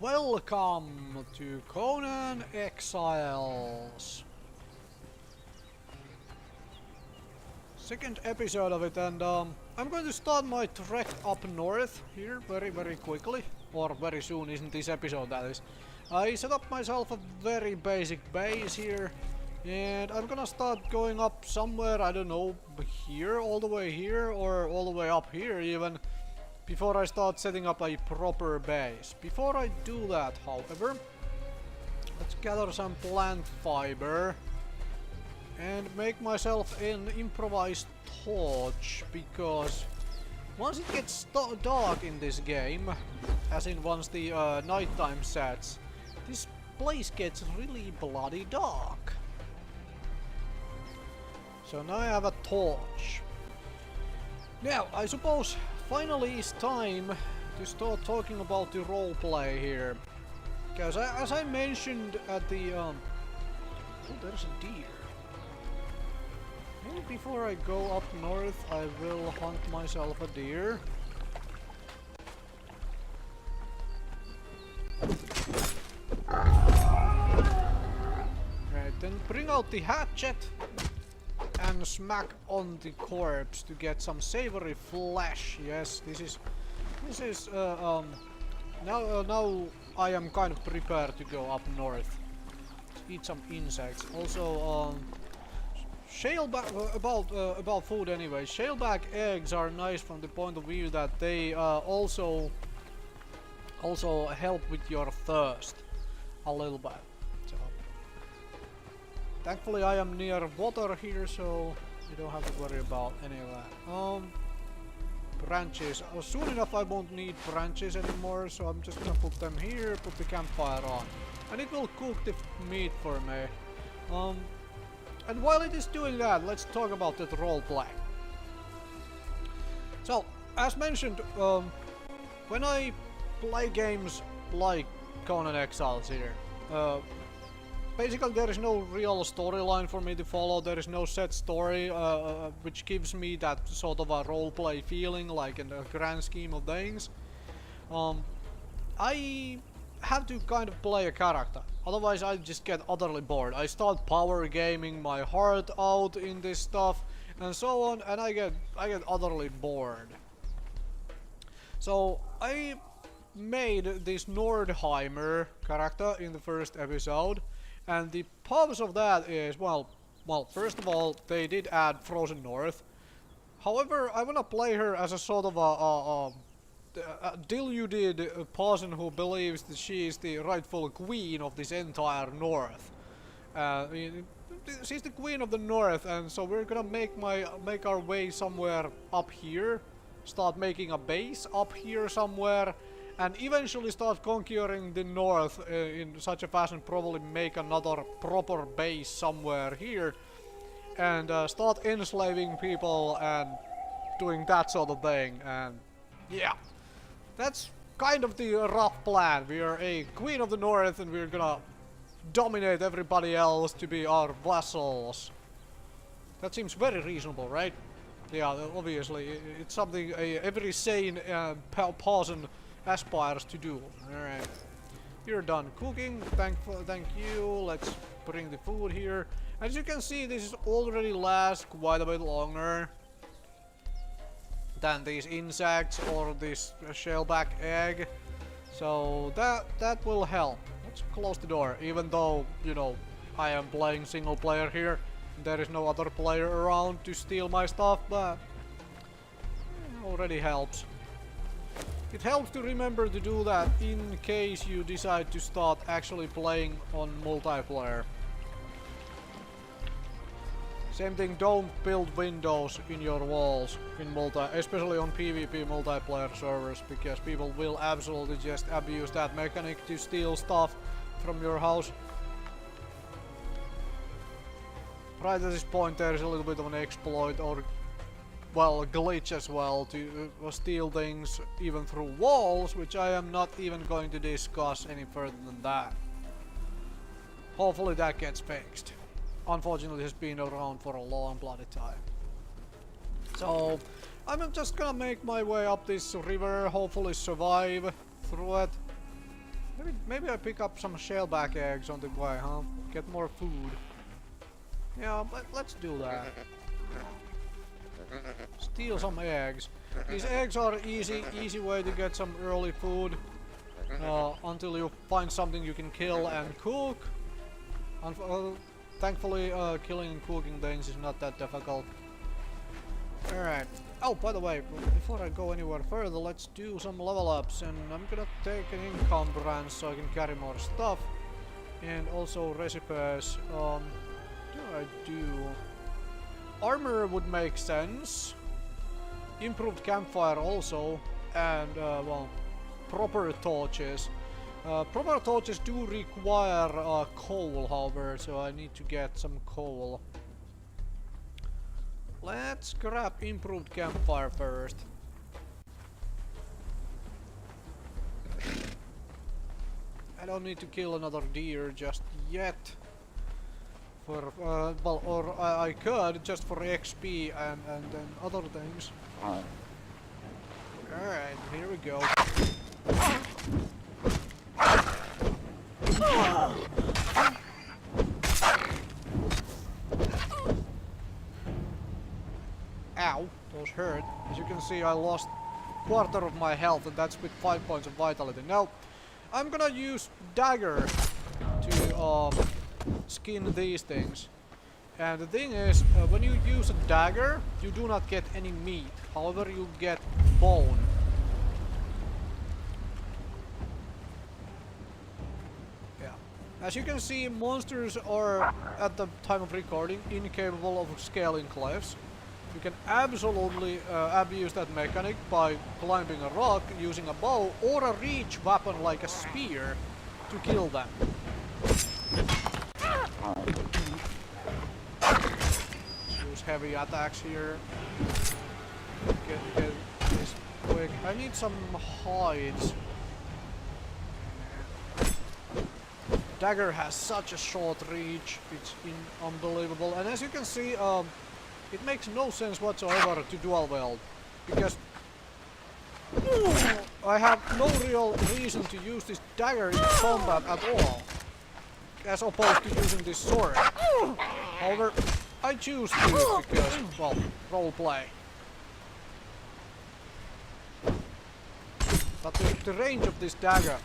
Welcome to Conan Exiles. Second episode of it, and I'm going to start my trek up north here very quickly. Or very soon, isn't this episode that is. I set up myself a very basic base here. And I'm gonna start going up somewhere, I don't know, here, all the way here, or all the way up here even. Before I start setting up a proper base. Before I do that, however, let's gather some plant fiber and make myself an improvised torch, because once it gets dark in this game, as in once the nighttime sets, this place gets really bloody dark. So now I have a torch. Now, I suppose finally it's time to start talking about the roleplay here. Because as I mentioned at the oh, there's a deer. Maybe before I go up north I will hunt myself a deer. Right, then bring out the hatchet and smack on the corpse to get some savory flesh. Yes, this is now I am kind of prepared to go up north. Let's eat some insects. Also, about food anyway. Shellback eggs are nice from the point of view that they also help with your thirst a little bit. Thankfully I am near water here, so you don't have to worry about any of that. Branches. Soon enough I won't need branches anymore, so I'm just gonna put them here, put the campfire on. And it will cook the meat for me. And while it is doing that, let's talk about that roleplay. So, as mentioned, when I play games like Conan Exiles here, basically there is no real storyline for me to follow. There is no set story which gives me that sort of a roleplay feeling, like in the grand scheme of things. I have to kind of play a character, otherwise I just get utterly bored. I start power gaming my heart out in this stuff and so on, and I get utterly bored. So I made this Nordheimer character in the first episode. And the purpose of that is, well, first of all, they did add Frozen North. However, I wanna play her as a sort of a deluded person who believes that she is the rightful queen of this entire North. She's the queen of the North, and so we're gonna make our way somewhere up here, start making a base up here somewhere, and eventually start conquering the north in such a fashion, probably make another proper base somewhere here, and start enslaving people and doing that sort of thing. And yeah, that's kind of the rough plan. We are a queen of the north and we're gonna dominate everybody else to be our vassals. That seems very reasonable, right? Yeah, obviously it's something every sane person aspires to do. Alright, you're done cooking, thank you. Let's bring the food here. As you can see, this is already lasts quite a bit longer than these insects or this shellback egg, so that will help. Let's close the door, even though, you know, I am playing single player here. There is no other player around to steal my stuff, but it already helps. It helps to remember to do that in case you decide to start actually playing on multiplayer. Same thing, don't build windows in your walls in especially on PvP multiplayer servers, because people will absolutely just abuse that mechanic to steal stuff from your house. Right at this point there is a little bit of an exploit, or well, a glitch as well, to steal things even through walls, which I am not even going to discuss any further than that. Hopefully that gets fixed. Unfortunately, it's been around for a long bloody time. So, I'm just gonna make my way up this river, hopefully survive through it. Maybe I pick up some shellback eggs on the way, huh? Get more food. Yeah, but let's do that. Steal some eggs. These eggs are easy way to get some early food. Until you find something you can kill and cook. Thankfully, killing and cooking things is not that difficult. Alright. Oh, by the way, before I go anywhere further, let's do some level ups. And I'm gonna take an encumbrance so I can carry more stuff. And also recipes. What do I do? Armor would make sense. Improved campfire also. And, well, proper torches. Proper torches do require coal, however, so I need to get some coal. Let's grab improved campfire first. I don't need to kill another deer just yet. For well, or I could just for XP and then other things. Alright, here we go. Ow, those hurt. As you can see, I lost quarter of my health, and that's with 5 points of vitality. Now, I'm gonna use dagger to skin these things. And the thing is, when you use a dagger, you do not get any meat. However, you get bone. Yeah. As you can see, monsters are, at the time of recording, incapable of scaling cliffs. You can absolutely abuse that mechanic by climbing a rock, using a bow, or a reach weapon like a spear to kill them. Use heavy attacks here. Get this quick. I need some hides. Dagger has such a short reach, it's unbelievable. And as you can see, it makes no sense whatsoever to dual wield, because I have no real reason to use this dagger in combat at all, as opposed to using this sword. However, I choose to because, well, roleplay. But the range of this dagger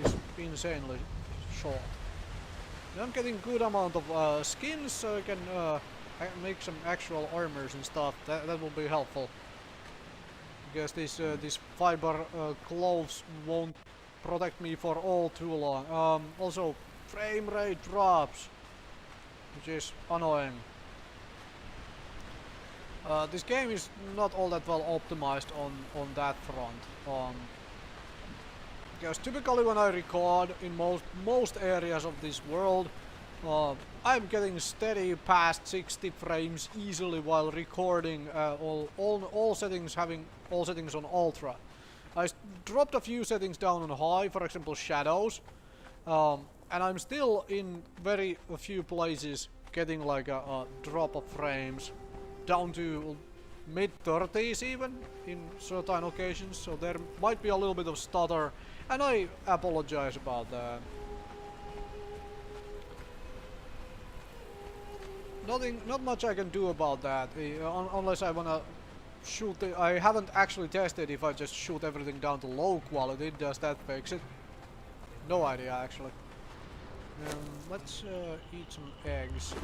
is insanely short. And I'm getting good amount of skins, so I can make some actual armors and stuff. That will be helpful. Because these fiber clothes won't protect me for all too long. Also, frame rate drops, which is annoying. This game is not all that well optimized on that front. Because typically when I record in most areas of this world, I'm getting steady past 60 frames easily while recording all settings, having all settings on ultra. I dropped a few settings down on high, for example shadows, and I'm still in very few places getting like a drop of frames down to mid 30s even in certain occasions, so there might be a little bit of stutter, and I apologize about that. Not much I can do about that, unless I wanna shoot the... I haven't actually tested if I just shoot everything down to low quality, does that fix it? No idea actually. Let's eat some eggs.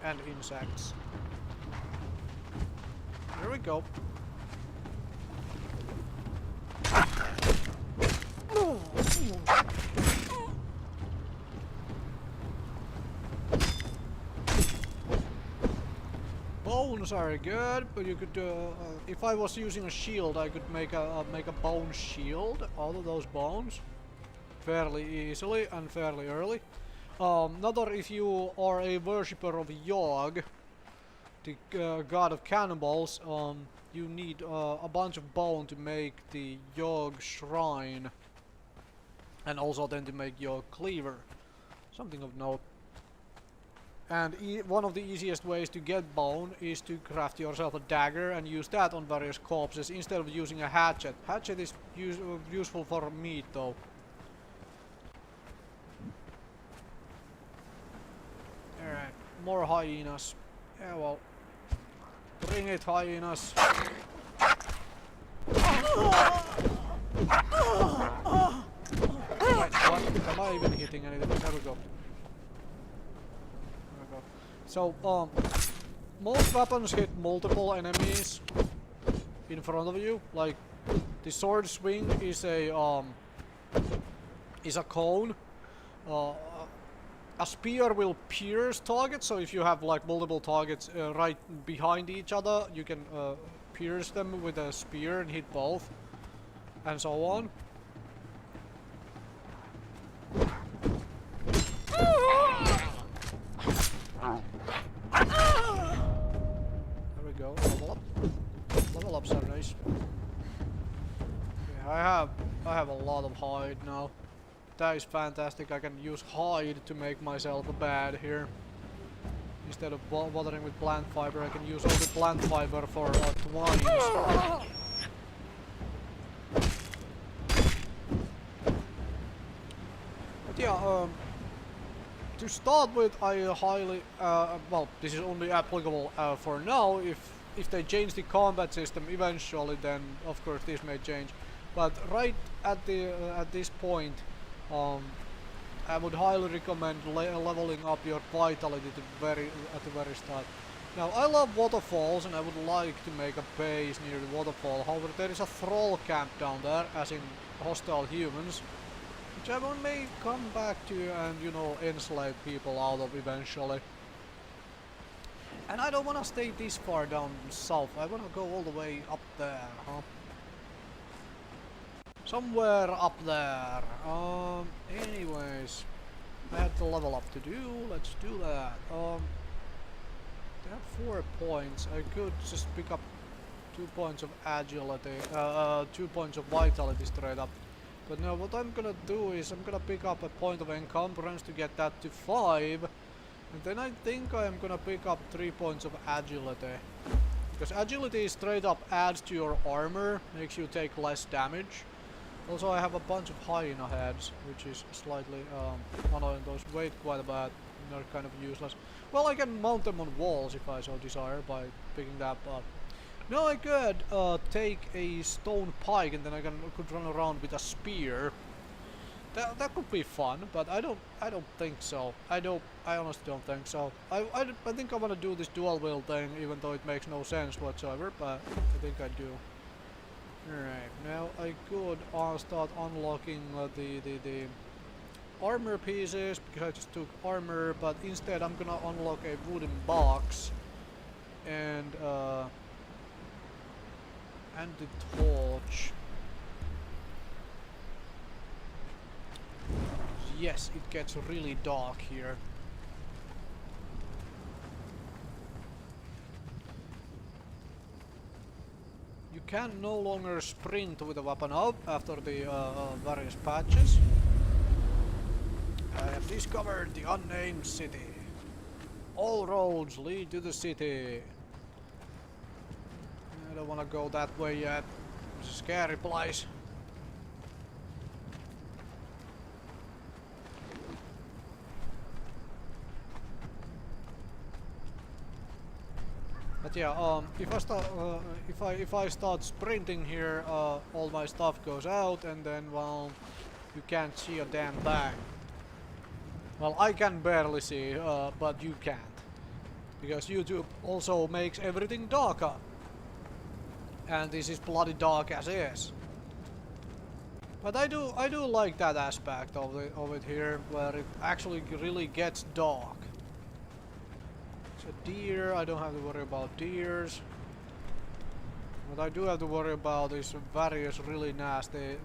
And insects. Here we go. Bones are good, but you could, if I was using a shield, I could make a bone shield out of those bones fairly easily and fairly early. Another, if you are a worshipper of Yog, the god of cannibals, you need a bunch of bone to make the Yog shrine, and also then to make Yog cleaver. Something of note. And one of the easiest ways to get bone is to craft yourself a dagger and use that on various corpses instead of using a hatchet. Hatchet is useful for meat though. Alright, more hyenas. Yeah, well. Bring it, hyenas. Wait, what? Am I even hitting anything? There we go. So, most weapons hit multiple enemies in front of you. Like, the sword swing is a cone. A spear will pierce targets, so if you have like multiple targets right behind each other, you can pierce them with a spear and hit both, and so on. There we go. Level up. Level up, Silrace. Okay, I have a lot of hide now. That is fantastic. I can use hide to make myself a bed here. Instead of bothering with plant fiber, I can use all the plant fiber for twines. But yeah, to start with, I highly well, this is only applicable for now. If they change the combat system eventually, then of course this may change. But right at this point, I would highly recommend leveling up your vitality at the very start. Now, I love waterfalls and I would like to make a base near the waterfall. However, there is a thrall camp down there, as in hostile humans, which I may come back to and, you know, enslave people out of eventually. And I don't want to stay this far down south. I want to go all the way up there, huh? Somewhere up there. Anyways, I had the level up to do. Let's do that. There are 4 points. I could just pick up 2 points of agility, 2 points of vitality straight up. But no, what I'm gonna do is I'm gonna pick up a point of encumbrance to get that to 5. And then I think I'm gonna pick up 3 points of agility. Because agility straight up adds to your armor, makes you take less damage. Also, I have a bunch of hyena heads, which is slightly annoying. Those weight quite a bit, they're kind of useless. Well, I can mount them on walls if I so desire by picking that up. Now I could take a stone pike and then I could run around with a spear. That could be fun, but I don't think so. I honestly don't think so. I think I want to do this dual wield thing, even though it makes no sense whatsoever. But I think I do. Alright, now I could start unlocking the armor pieces, because I just took armor, but instead I'm gonna unlock a wooden box and the torch. Yes, it gets really dark here. You can no longer sprint with the weapon up after the various patches. I have discovered the unnamed city. All roads lead to the city. I don't want to go that way yet. It's a scary place. But yeah, if I start sprinting here, all my stuff goes out, and then, well, you can't see a damn thing. Well, I can barely see, but you can't, because YouTube also makes everything darker, and this is bloody dark as is. But I do like that aspect of it here, where it actually really gets dark. So deer, I don't have to worry about deers. What I do have to worry about is various really nasty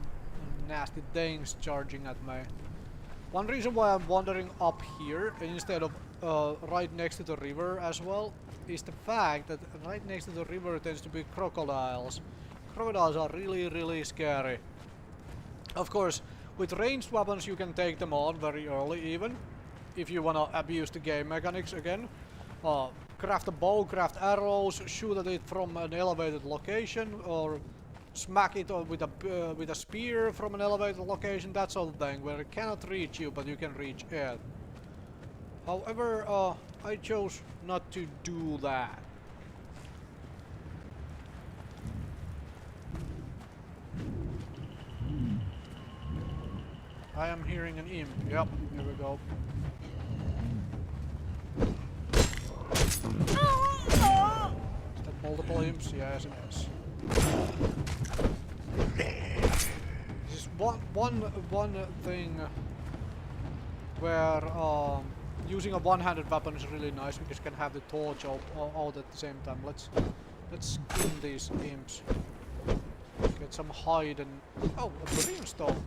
things charging at me. One reason why I'm wandering up here instead of right next to the river as well is the fact that right next to the river tends to be crocodiles. Crocodiles are really scary. Of course, with ranged weapons you can take them on very early even. if you wanna abuse the game mechanics again. Craft a bow, craft arrows, shoot at it from an elevated location, or smack it with a spear from an elevated location, that sort of thing, where it cannot reach you, but you can reach it. However, I chose not to do that. I am hearing an imp. Yep, here we go. Is that multiple imps? Yes, it is. This is one thing where using a one-handed weapon is really nice because you can have the torch out at the same time. Let's skin these imps. Get some hide and oh, a brimstone.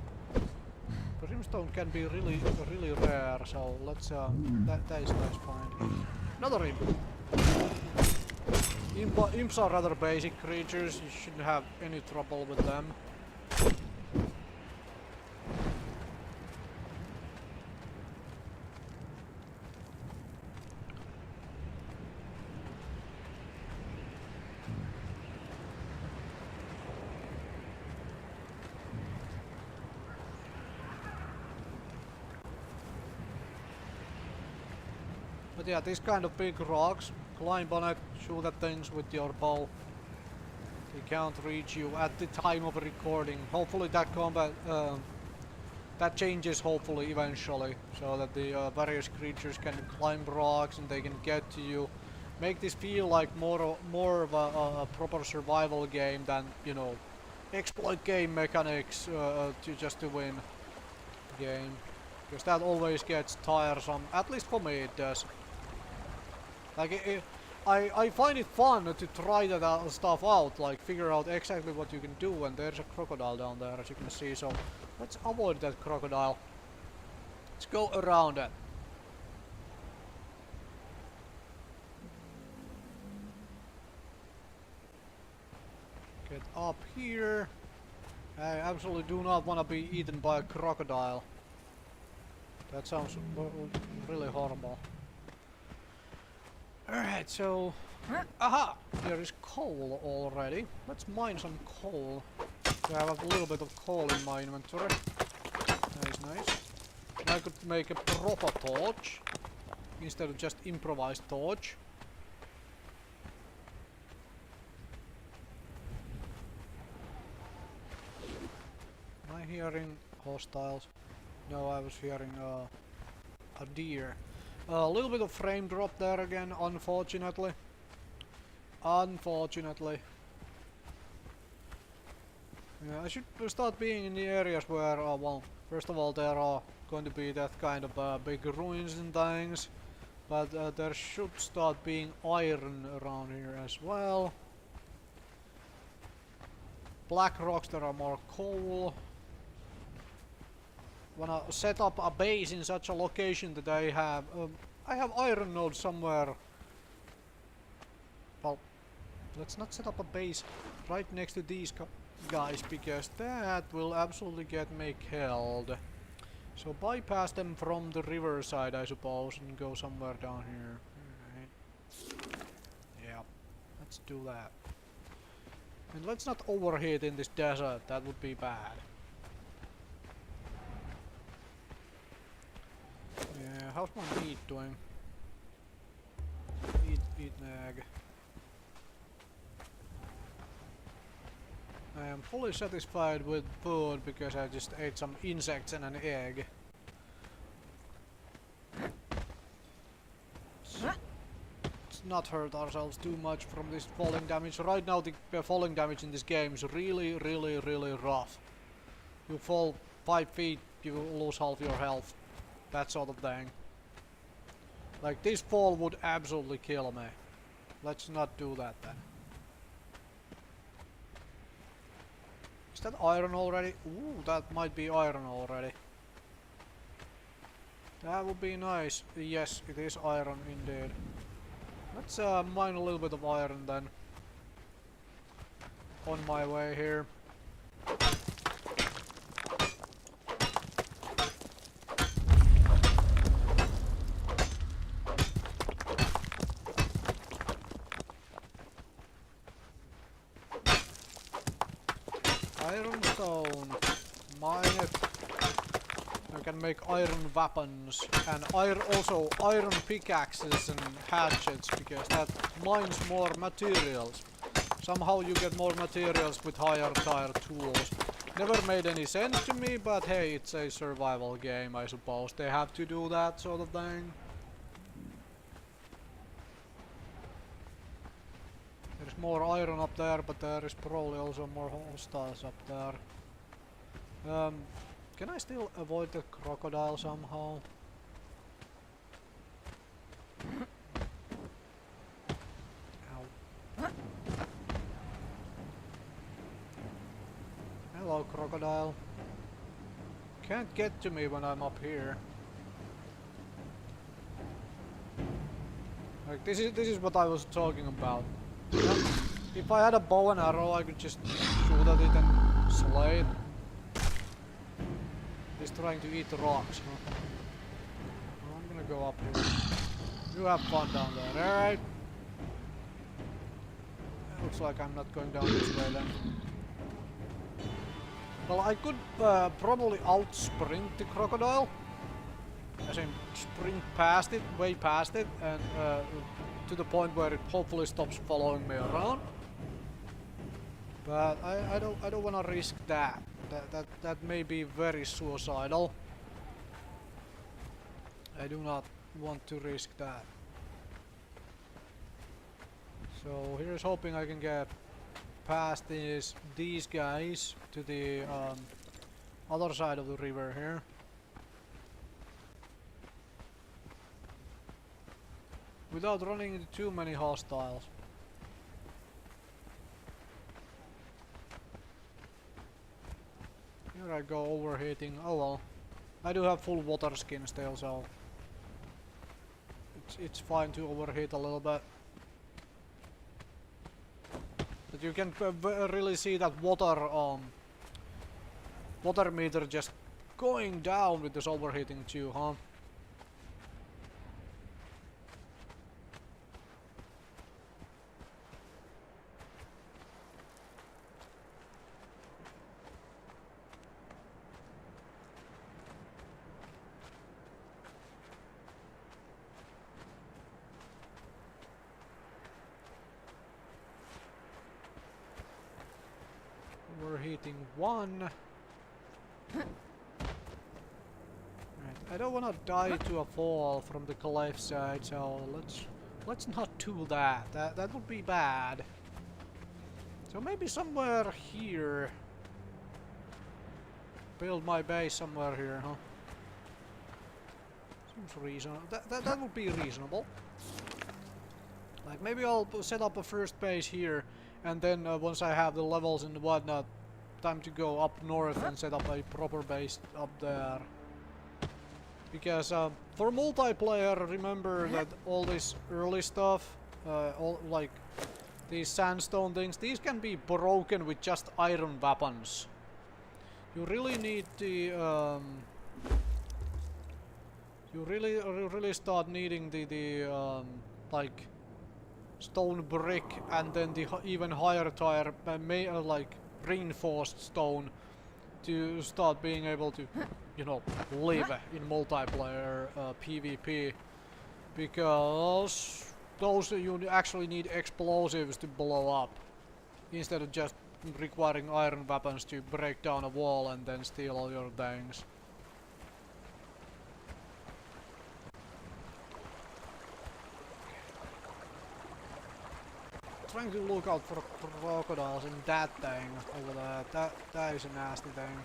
Brimstone can be really rare, so let's that is nice find. Another imp. Imps are rather basic creatures, you shouldn't have any trouble with them. But yeah, these kind of big rocks, climb on it, shoot at things with your bow. They can't reach you at the time of recording. Hopefully that combat, that changes hopefully eventually, so that the various creatures can climb rocks and they can get to you. Make this feel like more of a proper survival game than, you know, exploit game mechanics just to win the game. Because that always gets tiresome, at least for me it does. Like, I find it fun to try that stuff out, like figure out exactly what you can do, and there's a crocodile down there as you can see, so let's avoid that crocodile. Let's go around it. Get up here. I absolutely do not want to be eaten by a crocodile. That sounds really horrible. Alright, so... Aha! There is coal already. Let's mine some coal. I have a little bit of coal in my inventory. That is nice. And I could make a proper torch instead of just improvised torch. Am I hearing hostiles? No, I was hearing a deer. A little bit of frame drop there again, unfortunately. Unfortunately. Yeah, I should start being in the areas where, well, first of all, there are going to be that kind of big ruins and things. But there should start being iron around here as well. Black rocks, there are more coal. Wanna set up a base in such a location that I have iron nodes somewhere. Well, let's not set up a base right next to these guys, because that will absolutely get me killed. So bypass them from the riverside, I suppose, and go somewhere down here. Alright. Yeah, let's do that. And let's not overheat in this desert, that would be bad. Yeah, how's my meat doing? Eat an egg. I am fully satisfied with food because I just ate some insects and an egg. Let's not hurt ourselves too much from this falling damage. Right now the falling damage in this game is really rough. You fall 5 feet, you lose half your health. That sort of thing. Like, this fall would absolutely kill me. Let's not do that then. Is that iron already? Ooh, that might be iron already. That would be nice. Yes, it is iron indeed. Let's mine a little bit of iron then. On my way here. it. I can make iron weapons and also iron pickaxes and hatchets because that mines more materials. Somehow you get more materials with higher tier tools. Never made any sense to me, but hey, it's a survival game, I suppose. They have to do that sort of thing. There's more iron up there, but there is probably also more hostiles up there. Can I still avoid the crocodile somehow? Ow. Hello, crocodile. Can't get to me when I'm up here. Like this is what I was talking about. If I had a bow and arrow, I could just shoot at it and slay it. He's trying to eat rocks, huh? I'm gonna go up here. You have fun down there, alright? Looks like I'm not going down this way then. Well, I could probably out-sprint the crocodile. As in, sprint past it, way past it, and to the point where it hopefully stops following me around. But I don't want to risk that. That may be very suicidal. I do not want to risk that. So here's hoping I can get past these guys to the other side of the river here. Without running into too many hostiles. Here I go overheating. Oh well. I do have full water skin still, so it's fine to overheat a little bit. But you can really see that water meter just going down with this overheating too, huh? Overheating 1. Right. I don't want to die to a fall from the cliff side, so let's not do that. That would be bad. So maybe somewhere here. Build my base somewhere here, huh? Seems reasonable. That would be reasonable. Like maybe I'll set up a first base here, and then once I have the levels and whatnot, time to go up north and set up a proper base up there. Because for multiplayer, remember that all this early stuff, all like these sandstone things, these can be broken with just iron weapons. You really need the you really start needing the like stone brick and then the even higher tier like reinforced stone to start being able to, you know, live in multiplayer PvP, because those you actually need explosives to blow up instead of just requiring iron weapons to break down a wall and then steal all your things. Trying to look out for crocodiles in that thing over there. That is a nasty thing.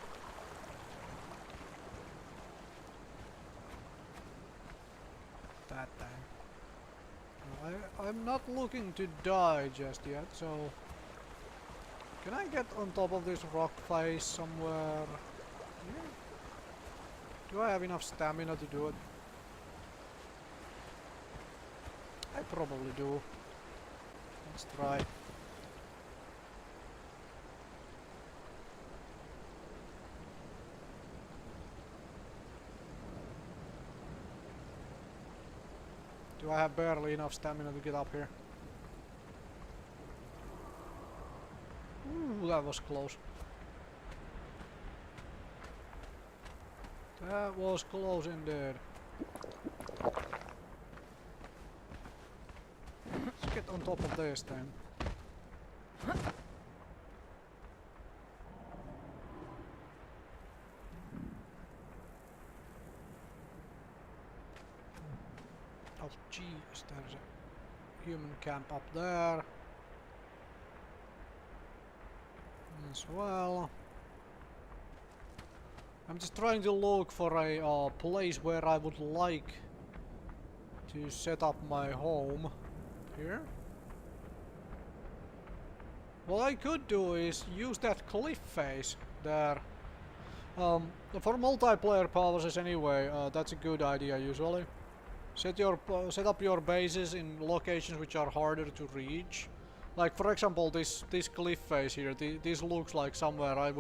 That thing. I'm not looking to die just yet, so can I get on top of this rock face somewhere? Yeah. Do I have enough stamina to do it? I probably do. Let's try. Do I have barely enough stamina to get up here? Ooh, that was close. That was close indeed. Let's get on top of this then. Oh geez, there's a human camp up there as well. I'm just trying to look for a place where I would like to set up my home. Here? What I could do is use that cliff face there. For multiplayer purposes anyway, that's a good idea usually. Set up your bases in locations which are harder to reach. Like for example this cliff face here. This looks like somewhere I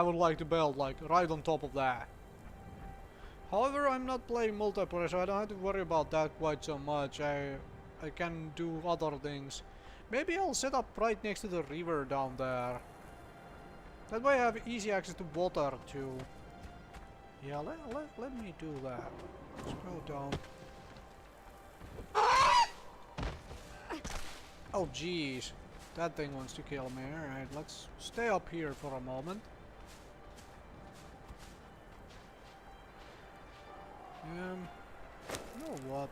would like to build, like right on top of that. However, I'm not playing multiplayer, so I don't have to worry about that quite so much. I can do other things. Maybe I'll set up right next to the river down there. That way I have easy access to water too. Yeah, let me do that. Let's go down. Oh jeez, that thing wants to kill me. Alright, let's stay up here for a moment. You know what?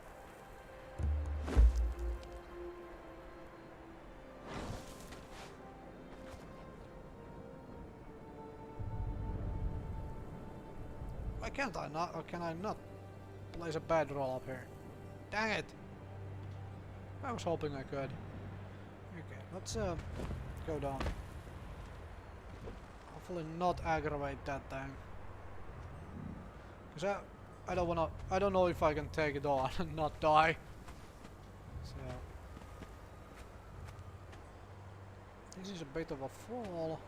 Why can't I not, or can I not place a bedroll up here? Dang it! I was hoping I could. Okay, let's go down. Hopefully not aggravate that thing. Cause I don't know if I can take it on and not die. So this is a bit of a fall.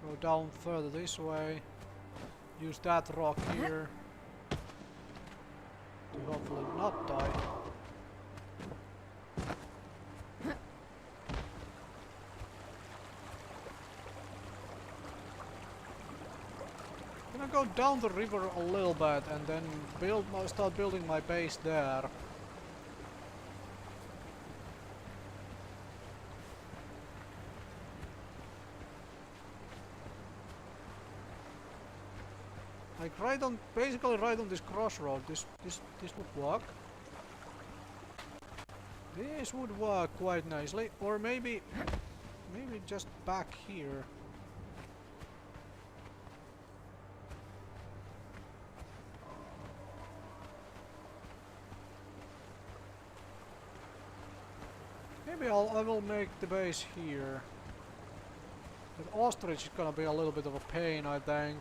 Go down further this way. Use that rock here to hopefully not die. I'm gonna go down the river a little bit and then start building my base there. Like basically right on this crossroad. This would work. This would work quite nicely, or maybe just back here. Maybe I will make the base here. But ostrich is gonna be a little bit of a pain, I think.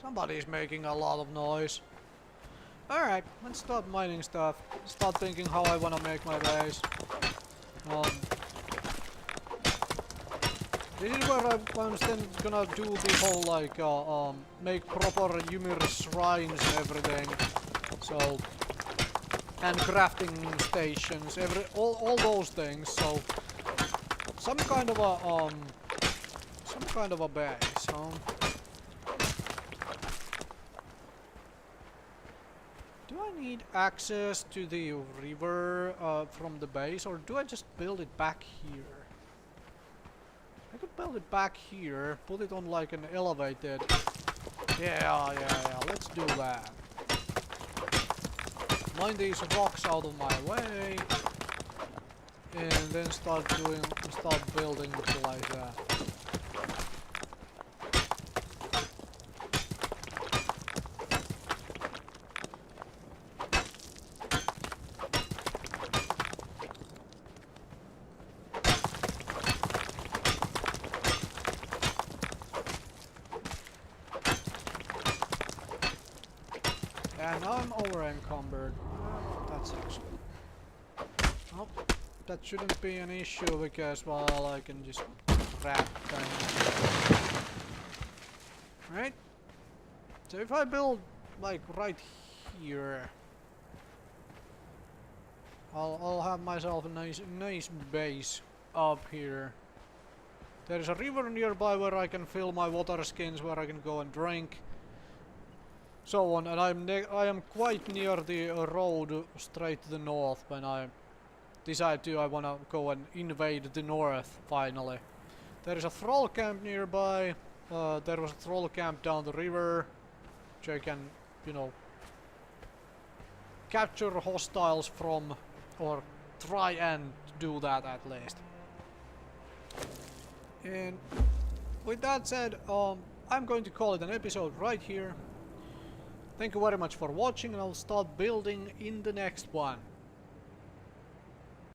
Somebody's making a lot of noise. Alright, let's start mining stuff. Start thinking how I wanna make my base. This is where I'm then gonna do the whole like make proper Ymir shrines and everything. So and crafting stations, all those things. So some kind of a base, huh? Do I need access to the river from the base, or do I just build it back here? I could build it back here, put it on like an elevated. Yeah, let's do that. Mine these rocks out of my way, and then start building like that. And now I'm over-encumbered. That sucks. Oh, that shouldn't be an issue because, well, I can just grab things. Right? So if I build, like, right here... I'll have myself a nice base up here. There is a river nearby where I can fill my water skins, where I can go and drink. So on, and I am quite near the road straight to the north when I decide I wanna go and invade the north finally. There is a troll camp nearby. There was a troll camp down the river, which I can, you know, capture hostiles from, or try and do that at least. And with that said, I'm going to call it an episode right here. Thank you very much for watching, and I'll start building in the next one.